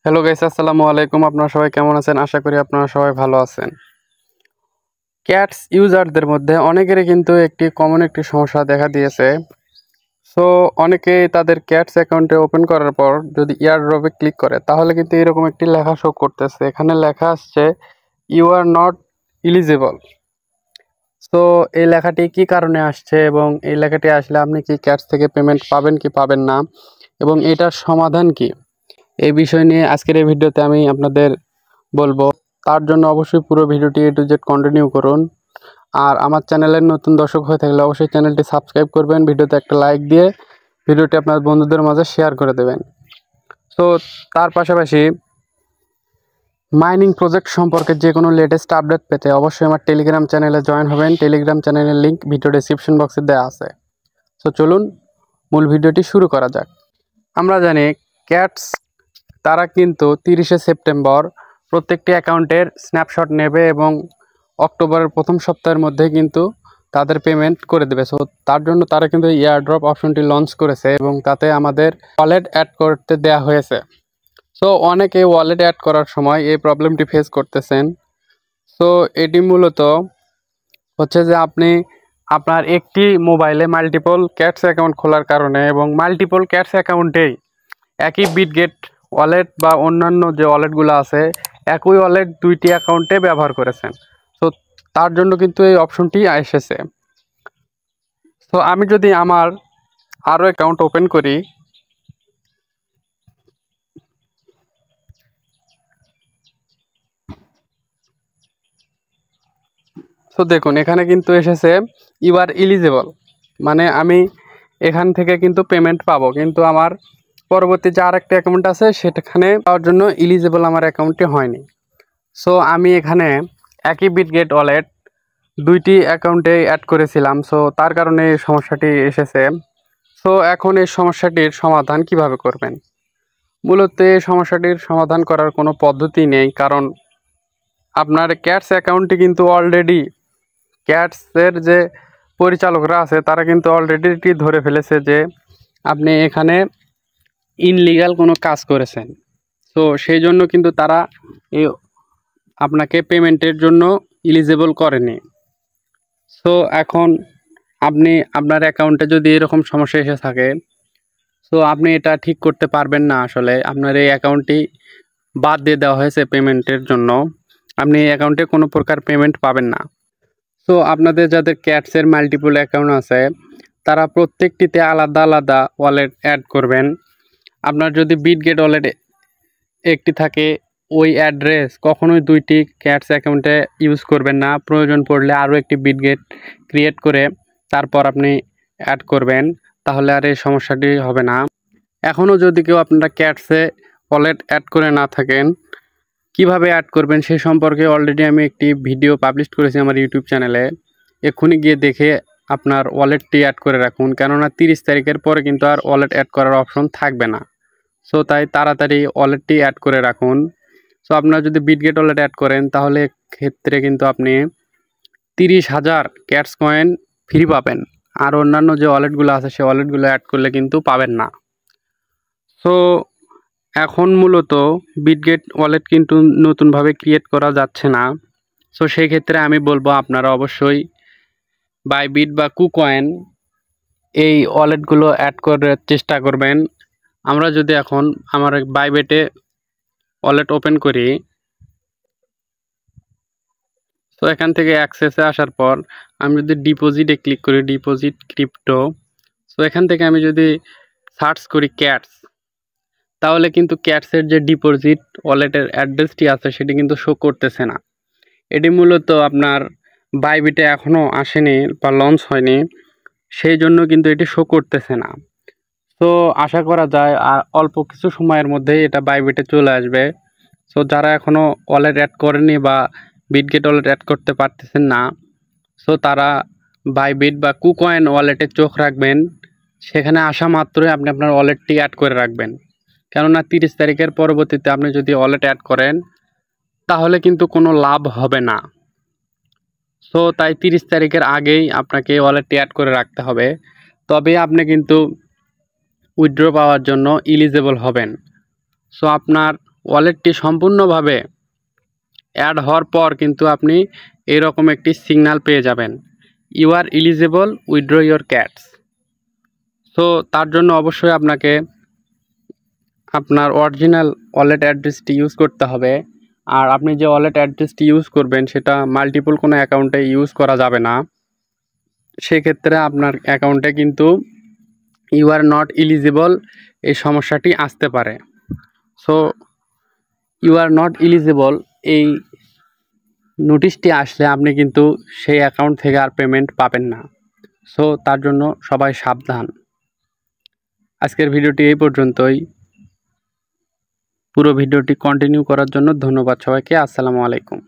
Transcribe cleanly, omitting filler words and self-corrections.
Hello guys, আসসালামু আলাইকুম। আপনারা সবাই কেমন আছেন? আশা করি আপনারা সবাই ভালো আছেন। ক্যাটস ইউজারদের মধ্যে অনেকেরই কিন্তু কমন একটি সমস্যা দেখা দিয়েছে। সো অনেকেই তাদের ক্যাটস অ্যাকাউন্টে ওপেন করার পর যদি ইয়ারড্রপে ক্লিক করে তাহলে কিন্তু এরকম একটি লেখা শো করতেছে। এখানে লেখা আসছে you are not eligible. So এই লেখাটি কি কারণে আসছে এবং এই লেখাটি আসলে আপনি কি ক্যাটস থেকে পেমেন্ট পাবেন কি পাবেন না এবং এটার সমাধান কি, এই বিষয় নিয়ে আজকের এই ভিডিওতে আমি আপনাদের বলবো। তার জন্য অবশ্যই পুরো ভিডিওটি A to Z কন্টিনিউ করুন। আর আমার চ্যানেলের নতুন দর্শক হয়ে থাকলে অবশ্যই চ্যানেলটি সাবস্ক্রাইব করবেন, ভিডিওতে একটা লাইক দিয়ে ভিডিওটি আপনার বন্ধুদের মাঝে শেয়ার করে দেবেন। সো তার পাশাপাশি মাইনিং প্রজেক্ট সম্পর্কে যে কোনো লেটেস্ট আপডেট পেতে অবশ্যই আমার টেলিগ্রাম চ্যানেলে জয়েন হবেন। টেলিগ্রাম চ্যানেলের লিঙ্ক ভিডিও ডেসক্রিপশন বক্সে দেওয়া আছে। সো চলুন মূল ভিডিওটি শুরু করা যাক। আমরা জানি ক্যাটস তারা কিন্তু 30শে সেপ্টেম্বর প্রত্যেকটি অ্যাকাউন্টের স্ন্যাপশট নেবে এবং অক্টোবরের প্রথম সপ্তাহের মধ্যে কিন্তু তাদের পেমেন্ট করে দেবে। সো তার জন্য তারা কিন্তু এয়ারড্রপ অপশনটি লঞ্চ করেছে এবং তাতে আমাদের ওয়ালেট অ্যাড করতে দেয়া হয়েছে। সো অনেকে ওয়ালেট অ্যাড করার সময় এই প্রবলেমটি ফেস করতেছেন। সো এটি মূলত হচ্ছে যে আপনি আপনার একটি মোবাইলে মাল্টিপল ক্যাটস অ্যাকাউন্ট খোলার কারণে এবং মাল্টিপল ক্যাটস অ্যাকাউন্টেই একই বিটগেট ওয়ালেট বা অন্যান্য যে ওয়ালেটগুলো আছে একই ওয়ালেট দুইটি অ্যাকাউন্টে ব্যবহার করেছেন। তো তার জন্য কিন্তু এই অপশনটি এসেছে। তো আমি যদি আমার আরও অ্যাকাউন্ট ওপেন করি, তো দেখুন এখানে কিন্তু এসেছে ইউ আর এলিজিবল, মানে আমি এখান থেকে কিন্তু পেমেন্ট পাবো, কিন্তু আমার পরবর্তী যে আরেকটা অ্যাকাউন্ট আছে সেখানে পাওয়ার জন্য এলিজিবল আমার অ্যাকাউন্টটি হয়নি। সো আমি এখানে একই বিটগেট ওয়ালেট দুইটি অ্যাকাউন্টে অ্যাড করেছিলাম। সো তার কারণে এই সমস্যাটি এসেছে। সো এখন এই সমস্যাটির সমাধান কিভাবে করবেন? মূলত এই সমস্যাটির সমাধান করার কোনো পদ্ধতি নেই, কারণ আপনার ক্যাটস অ্যাকাউন্টটি কিন্তু অলরেডি ক্যাটসের যে পরিচালকরা আছে তারা কিন্তু অলরেডি ধরে ফেলেছে যে আপনি এখানে ইনলিগাল কোনো কাজ করেছেন। তো সেই জন্য কিন্তু তারা এই আপনাকে পেমেন্টের জন্য এলিজিবল করেনি। সো এখন আপনি আপনার অ্যাকাউন্টে যদি এরকম সমস্যা এসে থাকে, সো আপনি এটা ঠিক করতে পারবেন না। আসলে আপনার এই অ্যাকাউন্টটি বাদ দিয়ে দেওয়া হয়েছে পেমেন্টের জন্য, আপনি এই অ্যাকাউন্টে কোনো প্রকার পেমেন্ট পাবেন না। সো আপনাদের যাদের ক্যাটসের মাল্টিপল অ্যাকাউন্ট আছে তারা প্রত্যেকটিতে আলাদা আলাদা ওয়ালেট অ্যাড করবেন। আপনার যদি বিটগেট ওয়ালেট একটি থাকে, ওই অ্যাড্রেস কখনোই দুইটি ক্যাটস অ্যাকাউন্টে ইউজ করবেন না। প্রয়োজন পড়লে আরও একটি বিটগেট ক্রিয়েট করে তারপর আপনি অ্যাড করবেন, তাহলে আর এই সমস্যাটি হবে না। এখনও যদি কেউ আপনারা ক্যাটসে ওয়ালেট অ্যাড করে না থাকেন, কিভাবে অ্যাড করবেন সেই সম্পর্কে অলরেডি আমি একটি ভিডিও পাবলিশ করেছি আমার ইউটিউব চ্যানেলে। এক্ষুনি গিয়ে দেখে আপনার ওয়ালেটটি অ্যাড করে রাখুন, কেননা 30 তারিখের পরে কিন্তু আর ওয়ালেট অ্যাড করার অপশন থাকবে না। সো তাই তাড়াতাড়ি ওয়ালেটটি অ্যাড করে রাখুন। সো আপনারা যদি বিটগেট ওয়ালেট অ্যাড করেন তাহলে ক্ষেত্রে কিন্তু আপনি 30,000 ক্যাটস কয়েন ফ্রি পাবেন, আর অন্যান্য যে ওয়ালেটগুলো আছে সেই ওয়ালেটগুলো অ্যাড করলে কিন্তু পাবেন না। সো এখন মূলত বিটগেট ওয়ালেট কিন্তু নতুনভাবে ক্রিয়েট করা যাচ্ছে না। সো সেই ক্ষেত্রে আমি বলবো আপনারা অবশ্যই বাইবিট বা কুকয়েন এই ওয়ালেটগুলো অ্যাড করার চেষ্টা করবেন। আমরা যদি এখন আমার বাইবিটে ওয়ালেট ওপেন করি, তো এখান থেকে অ্যাক্সেসে আসার পর আমি যদি ডিপোজিটে ক্লিক করি, ডিপোজিট ক্রিপ্টো, সো এখান থেকে আমি যদি সার্চ করি ক্যাটস, তাহলে কিন্তু ক্যাটসের যে ডিপোজিট ওয়ালেটের অ্যাড্রেসটি আছে সেটি কিন্তু শো করতেছে না। এটি মূলত আপনার বাইবিটে এখনও আসেনি বা লঞ্চ হয়নি, সেই জন্য কিন্তু এটি শো করতেছে না। তো আশা করা যায় আর অল্প কিছু সময়ের মধ্যেই এটা বাইবিটে চলে আসবে। সো যারা এখনও ওয়ালেট অ্যাড করেনি বা বিটগেট ওয়ালেট অ্যাড করতে পারতেছেন না, সো তারা বাইবিট বা কুকয়েন ওয়ালেটে চোখ রাখবেন। সেখানে আসা মাত্রই আপনি আপনার ওয়ালেটটি অ্যাড করে রাখবেন, কেননা 30 তারিখের পরবর্তীতে আপনি যদি ওয়ালেট অ্যাড করেন তাহলে কিন্তু কোনো লাভ হবে না। সো তাই 30 তারিখের আগেই আপনাকে ওয়ালেটটি অ্যাড করে রাখতে হবে, তবে আপনি কিন্তু উইথড্র পাওয়ার জন্য এলিজিবল হবেন। সো আপনার ওয়ালেটটি সম্পূর্ণভাবে অ্যাড হওয়ার পর কিন্তু আপনি এরকম একটি সিগন্যাল পেয়ে যাবেন, you are eligible withdraw your cats. So তার জন্য অবশ্যই আপনাকে আপনার অরিজিনাল ওয়ালেট অ্যাড্রেসটি ইউজ করতে হবে। আর আপনি যে ওয়ালেট অ্যাড্রেসটি ইউজ করবেন সেটা মাল্টিপল কোনো অ্যাকাউন্টে ইউজ করা যাবে না। সেক্ষেত্রে আপনার অ্যাকাউন্টে কিন্তু ইউ আর নট এলিজিবল এই সমস্যাটি আসতে পারে। So you are not eligible এই নোটিশটি আসলে আপনি কিন্তু সেই অ্যাকাউন্ট থেকে আর পেমেন্ট পাবেন না। সো তার জন্য সবাই সাবধান। আজকের ভিডিওটি এই পর্যন্তই। পুরো ভিডিওটি কন্টিনিউ করার জন্য ধন্যবাদ সবাইকে। আসসালামু আলাইকুম।